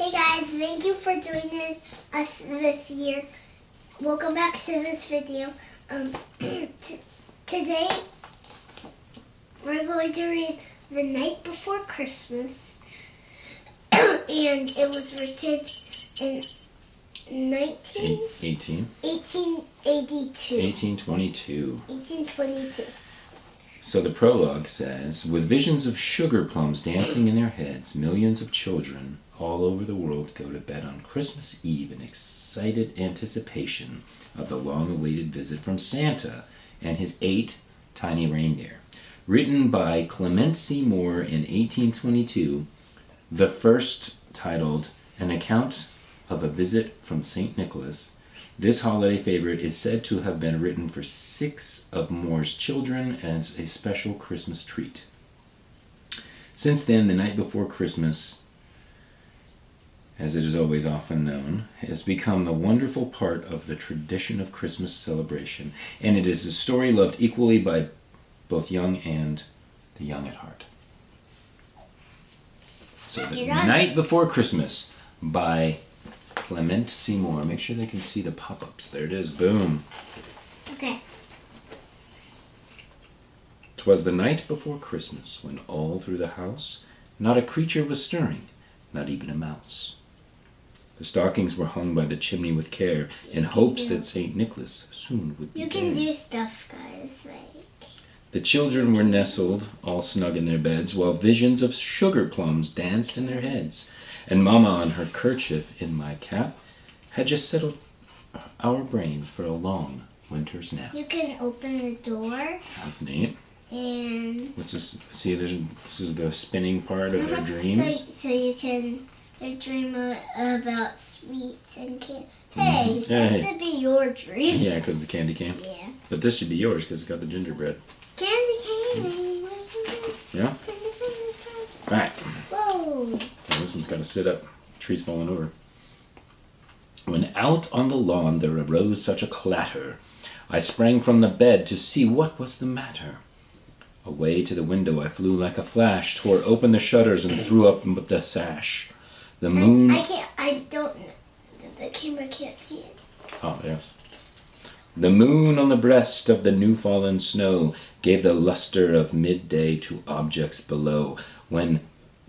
Hey guys, thank you for joining us this year. Welcome back to this video. Today we're going to read The Night Before Christmas, and it was written in 1882. 1822. So the prologue says, with visions of sugar plums dancing in their heads, millions of children all over the world go to bed on Christmas Eve in excited anticipation of the long-awaited visit from Santa and his 8 tiny reindeer. Written by Clement Seymour in 1822, the first titled An Account of a Visit from St. Nicholas, this holiday favorite is said to have been written for 6 of Moore's children as a special Christmas treat. Since then, the night before Christmas, as it is always often known, has become the wonderful part of the tradition of Christmas celebration, and it is a story loved equally by both young and the young at heart. So, The Night Before Christmas by Clement Seymour. Make sure they can see the pop-ups. There it is. Boom. Okay. 'Twas the night before Christmas, when all through the house not a creature was stirring, not even a mouse. The stockings were hung by the chimney with care, in hopes that St. Nicholas soon would be You can there. do stuff, guys, right? The children were nestled, all snug in their beds, while visions of sugar plums danced in their heads. And Mama, on her kerchief in my cap, had just settled our brains for a long winter's nap. You can open the door. That's neat. And What's this? See, this is the spinning part of their dreams. So you can dream about sweets and candy. Hey, that should be your dream. Yeah, because the candy cane. Yeah. But this should be yours because it's got the gingerbread. Candy cane. Yeah? Alright. Whoa. Now this one's got to sit up. Tree's falling over. When out on the lawn there arose such a clatter, I sprang from the bed to see what was the matter. Away to the window I flew like a flash, tore open the shutters and threw up the sash. The moon... I don't... The camera can't see it. Oh, yes. The moon on the breast of the new-fallen snow gave the luster of midday to objects below, when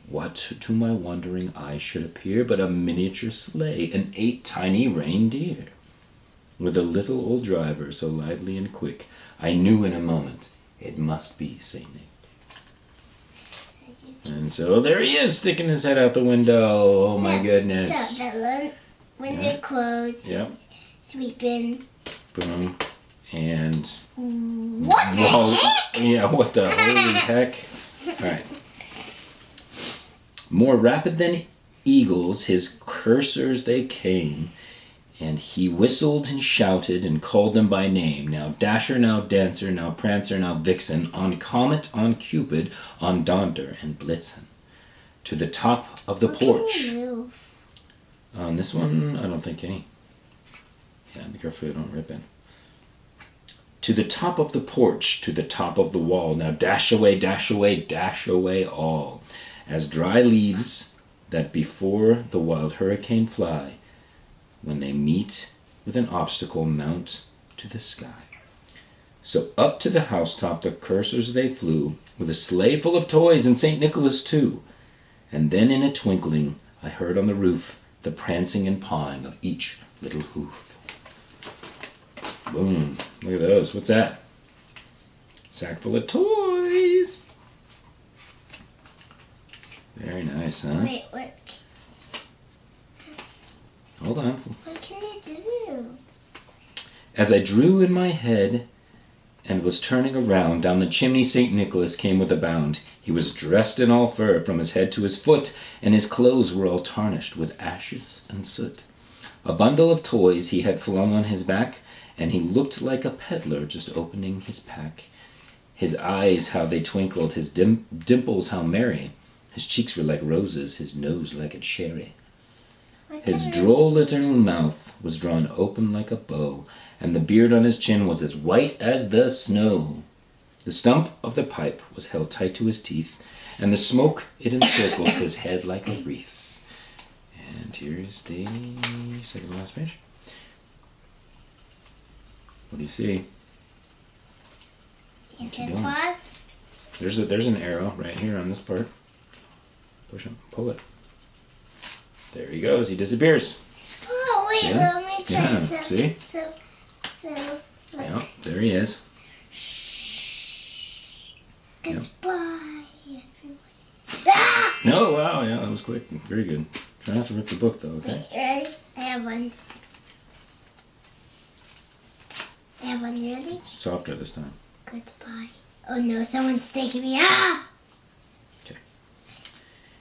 what to my wondering eye should appear but a miniature sleigh and 8 tiny reindeer. With a little old driver so lively and quick, I knew in a moment it must be St. Nick. And so there he is, sticking his head out the window. Oh my goodness. So the window closed. Yep. Sweeping. Boom. And... What the heck? Yeah, what the holy heck? Alright. More rapid than eagles, his coursers they came, and he whistled and shouted and called them by name. Now Dasher, now Dancer, now Prancer, now Vixen, on Comet, on Cupid, on Donder and Blitzen. To the top of the porch. Can you move? On this one, I don't think any. Yeah, be careful you don't rip it. To the top of the porch, to the top of the wall. Now dash away, dash away, dash away all. As dry leaves that before the wild hurricane fly, when they meet with an obstacle, mount to the sky. So up to the housetop the coursers they flew, with a sleigh full of toys and St. Nicholas too. And then in a twinkling I heard on the roof the prancing and pawing of each little hoof. Boom. Look at those. What's that? Sack full of toys. Very nice, huh? Wait, what? Hold on. What can you do? As I drew in my head and was turning around, down the chimney St. Nicholas came with a bound. He was dressed in all fur from his head to his foot, and his clothes were all tarnished with ashes and soot. A bundle of toys he had flung on his back, and he looked like a peddler just opening his pack. His eyes, how they twinkled, his dimples how merry. His cheeks were like roses, his nose like a cherry. His droll little mouth was drawn open like a bow, and the beard on his chin was as white as the snow. The stump of the pipe was held tight to his teeth, and the smoke it encircled his head like a wreath. And And here's the second to last page. What do you see? What's he doing? Pause. There's an arrow right here on this part. Push him, pull it. There he goes. He disappears. Oh wait, Yeah. let me try Yeah, some. see? So. Like, Yeah, there he is. Goodbye, everyone. Ah! Oh, wow, yeah, that was quick. Very good. Try not to rip the book, though, okay? Wait, ready? I have one. Ready? Softer this time. Goodbye. Oh no, someone's taking me. Ah! Okay.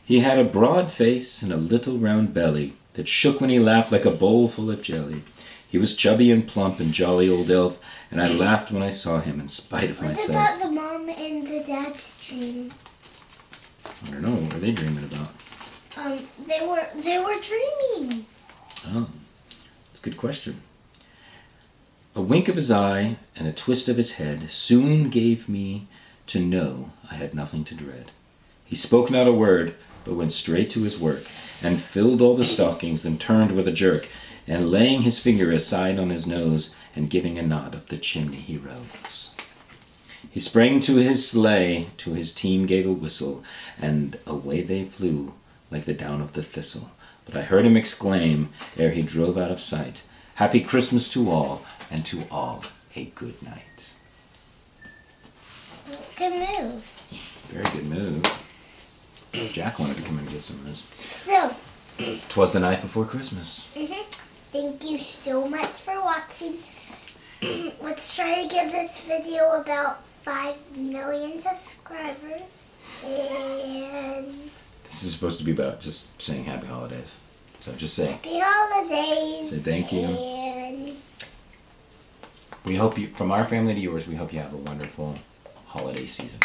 He had a broad face and a little round belly that shook when he laughed like a bowl full of jelly. He was chubby and plump and jolly old elf, and I laughed when I saw him in spite of What myself. about the mom and the dad's dream? I don't know. What were they dreaming about? They were dreaming. Oh, that's a good question. A wink of his eye and a twist of his head soon gave me to know I had nothing to dread. He spoke not a word, but went straight to his work, and filled all the stockings, then turned with a jerk, and laying his finger aside on his nose, and giving a nod up the chimney he rose. He sprang to his sleigh, to his team gave a whistle, and away they flew like the down of the thistle. But I heard him exclaim, ere he drove out of sight, "Happy Christmas to all, and to all a good night." Good move. Very good move. Jack wanted to come and get some of this. So, 'Twas the night before Christmas. thank you so much for watching. Let's try to give this video about 5 million subscribers. And This is supposed to be about just saying happy holidays. So just say, happy holidays. say thank you. And We hope you, from our family to yours, we hope you have a wonderful holiday season.